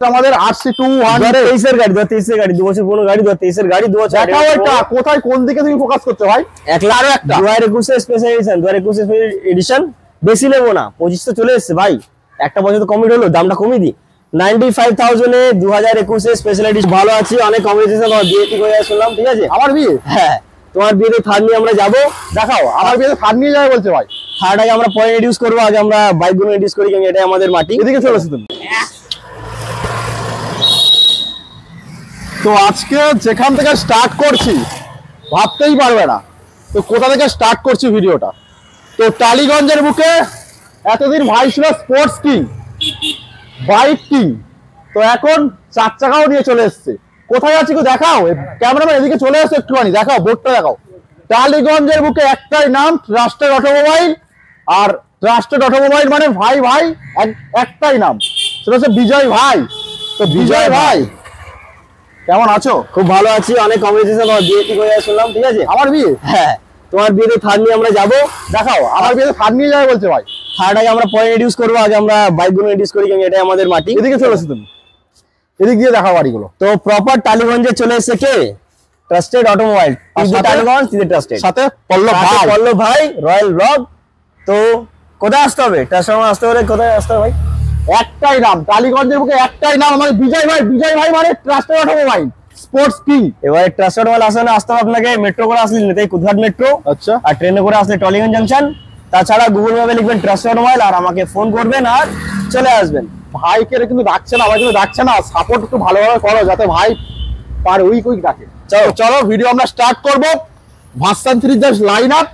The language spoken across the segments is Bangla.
আমাদের RC200 23 এর গাড়ি 2023 এর গাড়ি 2 বছর পুরনো গাড়ি 2023 এর গাড়ি 2000 দেখাও এটা কোথায় কোন দিকে তুমি ফোকাস করছো ভাই? আরো একটা 2021 এর স্পেশাল এডিশন 2021 এর এডিশন বেশি নেবো না 25 তো চলে এসেছে ভাই একটা বছর তো কমিট হলো দামটা কমিয়ে দি 95000 এ 2021 এর স্পেশাল এডিশন ভালো আছে অনেক কম্পিটিশন আর বিয়ে ঠিক হয়ে শুনলাম ঠিক আছে আমার বিয়ে হ্যাঁ তোমার বিয়েতে থার্ড নিয়ে আমরা যাব দেখাও আমার বিয়েতে থার্ড নিয়ে যাবে বলছে ভাই থার্ড আগে আমরা পরে ইনডিউস করব আগে আমরা বাইক গুলো ইনডিউস করি কারণ এটাই আমাদের মাটি এদিকে চলে এসো তুমি তো আজকে যেখান থেকে স্টার্ট করছি ভাবতেই পারবে না তো কোথা থেকে স্টার্ট করছি ভিডিওটা তো টালিগঞ্জের বুকে এতদিন ভাই ছিল স্পোর্টস কিং বাইক কিং তো এখন চার চাকাও নিয়ে চলে এসছে কোথায় আছে দেখাও ক্যামেরাম্যান এদিকে চলে এসছে একটুখানি দেখাও বোর্ডটা দেখাও টালিগঞ্জের বুকে একটাই নাম ট্রাস্টেড অটোমোবাইল আর ট্রাস্টেড অটোমোবাইল মানে ভাই ভাই একটাই নাম সেটা হচ্ছে বিজয় ভাই তো বিজয় ভাই কেমন আছো? খুব ভালো আছি অনেক কম্পিটিশন আর বিয়ে ঠিক হয়ে শুনলাম ঠিক আছে আমার বিয়ে হ্যাঁ তোমার বিয়েতে থার্ড নিয়ে আমরা যাব দেখাও আমার বিয়েতে থার্ড নিয়ে যাবে বলছে ভাই থার্ড আগে আমরা পরে ইনডিউস করব আগে আমরা বাইক গুলো ইনডিউস করি কারণ এটাই আমাদের মাটি এদিকে চলে এসো তুমি এদিক দিয়ে দেখাও বাড়িগুলো তো প্রপার টালিগঞ্জে চলে এসেছে কে ট্রাস্টেড অটোমোবাইল টালিগঞ্জ ট্রাস্টেড সাথে পল্লব ভাই রয়্যাল ব্লগ তো কোথায় আসতে হবে ট্রান্সফর্মার আসতে হলে কোথায় আসতে হবে ভাই একটাই নাম টালিগঞ্জের বুকে একটাই নাম আমাদের বিজয় ভাই মানে ট্রাস্টেড অটোমোবাইল স্পোর্টস কিং এবারে ট্রাস্টেড অটোমোবাইল আসলে আসতে হবে আপনাকে মেট্রো করে আসলে নিতেই কুদঘাট মেট্রো আচ্ছা আর ট্রেনে করে আসলে টলিগঞ্জ জাংশন তাছাড়া গুগল ম্যাপে লিখবেন ট্রাস্টেড অটোমোবাইল আর আমাকে ফোন করবেন আর চলে আসবেন ভাইকে কিন্তু ডাকছে না ভাই কিন্তু ডাকছে না সাপোর্ট একটু ভালোভাবে করো যাতে ভাই পার উইক ডাকে চলো ভিডিও আমরা স্টার্ট করব ভার্সন 3 জাস্ট লাইন আপ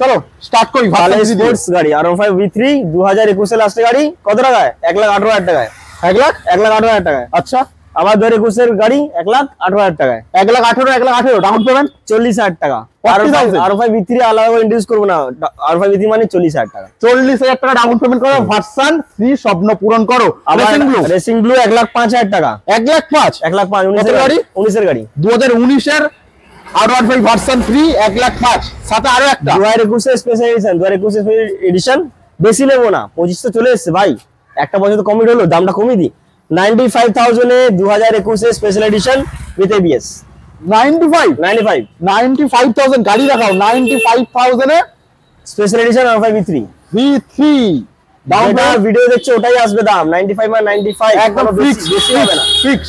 চলো স্টার্ট করি স্পোর্টস গাড়ি R15 V3 2021 এর লাস্ট গাড়ি কত টাকায় 1,18,000 টাকায় 1,18,000 টাকায় আচ্ছা আবার 2021 এর গাড়ি 1,18,000 টাকায় 1,18,000 ডাউন পেমেন্ট 40,000 টাকা R5 V3 আলাদা করে ইনডিউস করব না R5 V3 মানে 40,000 টাকা 40,000 টাকা ডাউন পেমেন্ট করো ভার্সন 3 স্বপ্ন পূরণ করো রেসিং ব্লু 1,05,000 টাকা 1,05,000 19 এর গাড়ি 2019 এর R15 ভার্সন 3 1,05,000 সাথে আরো একটা 2021 এর স্পেশাল এডিশন 2021 এর এডিশন বেশি নেবো না 25 তো চলে এসেছে ভাই একটা বছর তো কমিট হলো দামটা কমিয়ে দি 95,000 এ 2021 এর স্পেশাল এডিশন উইথ ABS 95,000 গাড়ি দেখাও 95,000 a special edition R5 V3 দামটা ভিডিও দেখছো ওটাই আসবে দাম 95 আর 95 একদম ফিক্স বেশি হবে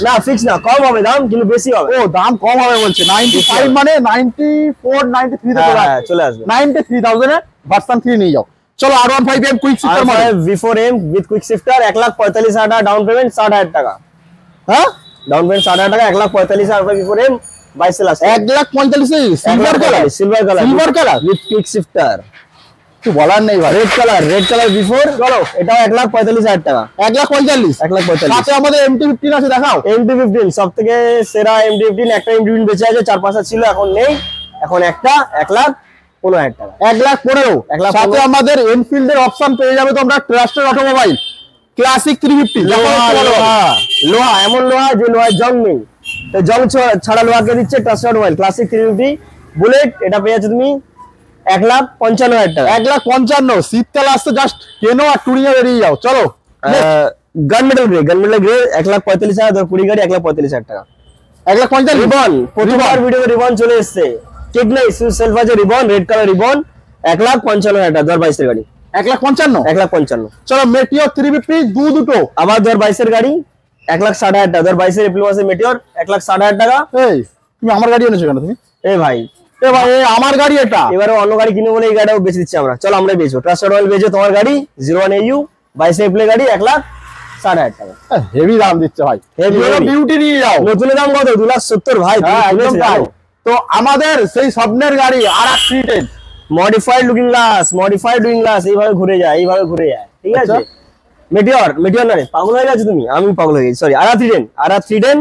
না ফিক্স না কম হবে দাম কিন্তু বেশি হবে ও দাম কম হবে বলছে 95 মানে 94 93 তে চলে আসবে 93,000 এ ভার্সন 3 নিয়ে যাও চলো R15M quick shifter model V4M with quick shifter 1,45,000 টাকা ডাউন পেমেন্ট 60,000 টাকা হ্যাঁ ডাউন পেমেন্ট 60,000 টাকা 1,45,000 V4M 22 last 1,45,000 silver colour with quick shifter কি বলার নেই ভাই রেড কালার V4 চলো এটাও 1,45,000 টাকা 1,45,000 সাথে আমাদের MT15 আছে দেখাও MT15 সবথেকে সেরা MT15 একটা MT15 বেঁচে আছে 4-5টা ছিল এখন নেই এখন একটা 1,15,000 টাকা 1,15,000 সাথে আমাদের এনফিল্ডের অপশন পেয়ে যাবে তোমরা ট্রাস্টেড অটোমোবাইল ক্লাসিক 350 লোহা এমন লোহা যে লোহার জং নেই তো জং ছাড়া লোহাকে দিচ্ছে ট্রাস্টেড অটোমোবাইল ক্লাসিক 350 বুলেট এটা পেয়ে যাচ্ছে তুমি 1,55,000 টাকা 1,55,000 শীতকাল আসতে জাস্ট কেনো আর টুরিং এ বেরিয়ে যাও চলো গান মেটাল গ্রে 1,45,000 ধর পুরি গাড়ি 1,45,000 টাকা 1,45,000 রিবন প্রতিবার ভিডিও রিবন চলে এসেছে ঠিক নেই সেলফ আছে রিবন রেড কালার রিবন 1,55,000 টাকা 2022 এর গাড়ি 1,55,000 চলো মেটিওর 350 দুটো আবার 2022 এর গাড়ি 1,60,000 টাকা 2022 এর এপ্রিল মাসে মেটিওর 1,60,000 টাকা এই তুমি আমার গাড়ি এনেছো কেন তুমি ভাই আমার গাড়ি এটা এবারে অন্য গাড়ি কিনে বলে এই গাড়িও বেচে দিচ্ছি আমরা চলো আমরাই বেচবো ট্রাস্টেড অটোমোবাইল বেচো তোমার গাড়ি 01AU 22 এপ্রিল গাড়ি 1,60,000 টাকা হেভি দাম দিচ্ছে ভাই বিউটি নিয়ে যাও নতুন দাম কত 2,70,000 ভাই একদম তাই তো আমাদের সেই স্বপ্নের গাড়ি R310 মডিফাইড লুকিং গ্লাস এইভাবে ঘুরে যায় ঠিক আছে মেটিওর না রে পাগল হয়ে গেছে তুমি আমি পাগল হয়ে গেছি সরি R310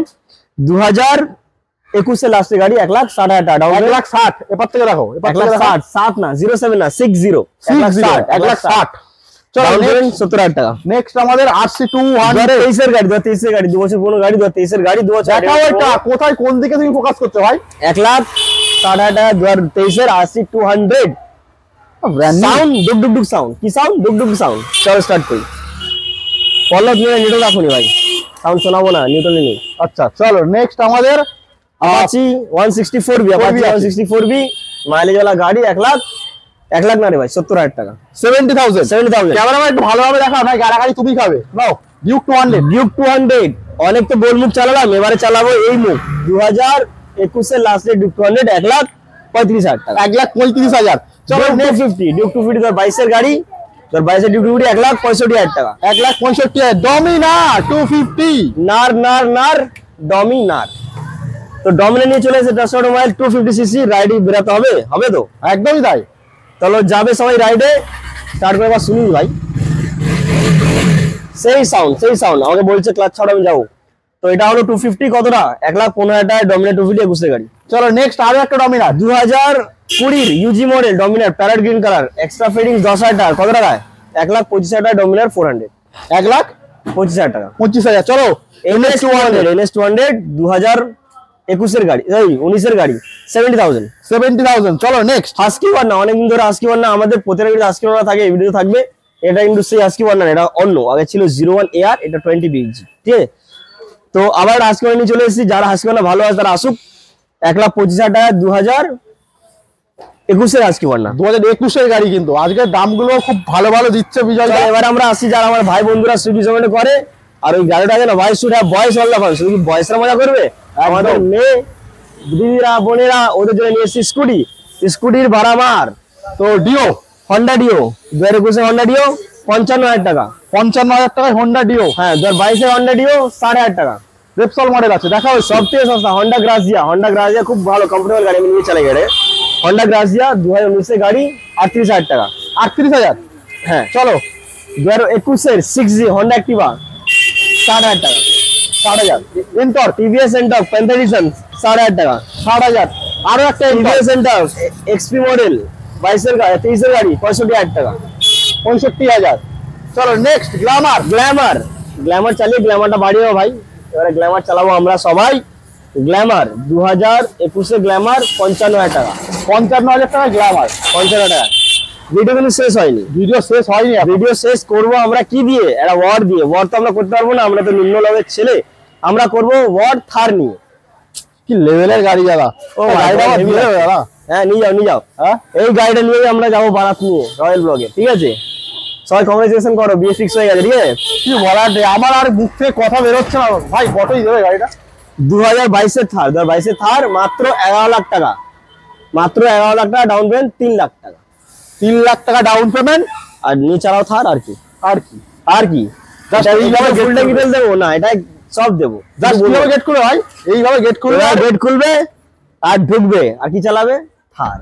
2021 এর লাস্টের গাড়ি 1,60,000 টাকা 1,60,000 এপার থেকে দেখো 1,60,000 না 07 না 60 1,60,000 চলো 70,000 টাকা নেক্সট আমাদের RC200 23 এর গাড়ি 2023 এর গাড়ি 2 বছর পুরনো গাড়ি 2023 এর গাড়ি 2000 দেখাও এটা কোথায় কোন দিকে তুমি ফোকাস করছো ভাই 1,60,000 টাকা 2023 এর RC200 সাউন্ড ডুক সাউন্ড কি সাউন্ড ডুক সাউন্ড চলো স্টার্ট করি পল্লব নিয়ে নেটও রাখুনি ভাই সাউন্ড শোনাবো না, নিউট্রাল নেই। আচ্ছা চলো নেক্সট আমাদের Apache 164B, Apache 164B mileage वाला গাড়ি 1 লাখ না রে ভাই, 70,000 টাকা। 70,000 ক্যামেরাম্যান একটু ভালোভাবে দেখাও, না গাড়ি তুমি খাবে। নাও ডিউক 200 অনেক তো গোল মুখ চালালাম, এবারে চালাবো এই মুখ 2021 এর লাস্টে ডিউক 200 1,35,000 টাকা। 1,35,000। চলো ডিউক 250, ডিউক 250 তোর 22 এর গাড়ি, তোর 22 এর ডিউক 250 1,65,000 টাকা। 1,65,000 ডমিনার 250। নার ডমিনার। তো ডমিনার নিয়ে চলে এসে 10 অটোমোবাইল 250 সিসি রাইডে বেরাতে হবে তো একদমই তাই। চলো যাবে সবাই রাইডে, স্টার্ট করে শুনি ভাই। সেই সাউন্ড আমাকে বলছে ক্লাচ ছাড়া আমি যাবো। তো এটা হলো 250 কতটা, 1,15,000 টাকা ডমিনার 250 21 এর গাড়ি। চলো নেক্সট আরো একটা Dominar 2020 Yuji model Dominar parrot green colour, extra fittings 10,000 টাকা। কত টাকায়? 1,25,000 টাকা ডমিনার 400, 1,25,000 টাকা। 25,000। চলো NS 200 2021 এর গাড়ি, এই 19 এর গাড়ি 70,000। চলো নেক্সট হাস্কি ওয়ার্না, অনেকদিন ধরে হাস্কি ওয়ার্না আমাদের প্রত্যেকটা ভিডিও হাস্কি ওয়ার্না থাকে, এই ভিডিও থাকবে। এটা কিন্তু সেই হাস্কি ওয়ার্না, এটা অন্য, আগে ছিল 01 AR, এটা 20 BG, ঠিক আছে। তো আবার হাস্কি ওয়ার্না নিয়ে চলে এসেছি, যারা হাস্কি ওয়ার্না ভালো আছে তারা আসুক। 1,25,000 টাকা 2021 এর হাস্কি ওয়ার্না, 2021 এর গাড়ি। কিন্তু আজকের দামগুলো খুব ভালো ভালো দিচ্ছে বিজয়। এবার আমরা আসি যারা আমার ভাই বন্ধুরা সুইগি জোম্যাটো করে, আর ওই গাড়িটা আছে না ভাই, শুধু বয়স অল্লা ফান, শুধু বয়সরা মজা করবে। আমাদের মেয়ে দিদিরা বোনেরা ওদের জন্য নিয়ে এসেছি স্কুটির ভাড়া মার। তো ডিও, হন্ডা ডিও 2021 এর হন্ডা ডিও 55,000 টাকা। 55,000 টাকায় হন্ডা ডিও। হ্যাঁ 2022 এর হন্ডা ডিও 6,500 টাকা। রেপসল মডেল আছে, দেখাও সব থেকে সস্তা হন্ডা গ্রাজিয়া খুব ভালো কমফোর্টেবল গাড়ি, আমি নিয়ে চালাই গাড়ি। হন্ডা গ্রাজিয়া 2019 এর গাড়ি 38,000 টাকা। 38,000। হ্যাঁ চলো 2021 এর 6G হন্ডা অ্যাক্টিভা 60,000 টাকা। 60,000। এন্টর টিভিএস এন্টক 5th এডিশন 60,000 টাকা। 60,000। আরো একটা টিভিএস এন্টক এক্সপি মডেল 22 এর গাড়ি 23 এর গাড়ি 65,000 টাকা। 65,000। চলো নেক্সট গ্ল্যামার চালিয়ে গ্ল্যামারটা বাড়িয়ে ভাই, এবারে গ্ল্যামার চালাবো আমরা সবাই। গ্ল্যামার 2021 এর গ্ল্যামার 55,000 টাকা। 55,000 টাকা গ্ল্যামার 55,000 টাকা। ভিডিও কিন্তু শেষ হয়নি, ভিডিও শেষ হয়নি। ভিডিও শেষ করবো আমরা কি দিয়ে, একটা ওয়ার্ড দিয়ে। ওয়ার্ড তো আমরা করতে পারবো না, আমরা তো নিম্ন লেভেলের ছেলে, আমরা করবো ওয়ার্ড থার নিয়ে। কি লেভেলের গাড়ি দাদা। ও গাড়িটা আমার দিয়ে দেবে দাদা। হ্যাঁ নিয়ে যাও হ্যাঁ এই গাড়িটা নিয়ে আমরা যাবো বারাত নিয়ে রয়্যাল ব্লগে, ঠিক আছে। সবাই কংগ্রেচুলেশন করো, বিয়ে ফিক্স হয়ে গেছে, ঠিক আছে। কি বলার নেই, আমার আর মুখ থেকে কথা বেরোচ্ছে না ভাই। কতই দেবে গাড়িটা? 2022 এর থার মাত্র 11 লাখ টাকা, মাত্র 11 লাখ টাকা ডাউন পেমেন্ট, 3 লাখ টাকা। 3 লাখ টাকা ডাউন পেমেন্ট, আর নিয়ে চালাও থার। আর কি এইভাবে ফুলটা কি দেবো না, এটা সব দেবো। এইভাবে গেট খুলবে ভাই, এইভাবে গেট খুলবে, গেট খুলবে আর ঢুকবে, আর কি চালাবে থার।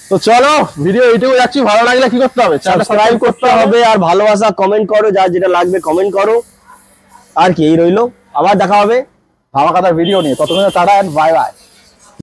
তো চলো ভিডিও এইটুকু যাচ্ছি। ভালো লাগলে কি করতে হবে? সাবস্ক্রাইব করতে হবে, আর ভালোবাসা কমেন্ট করো, যা যেটা লাগবে কমেন্ট করো। আর কি এই রইলো, আবার দেখা হবে ধামাকাদার ভিডিও নিয়ে। ততক্ষণ টাটা এন্ড বাই বাই।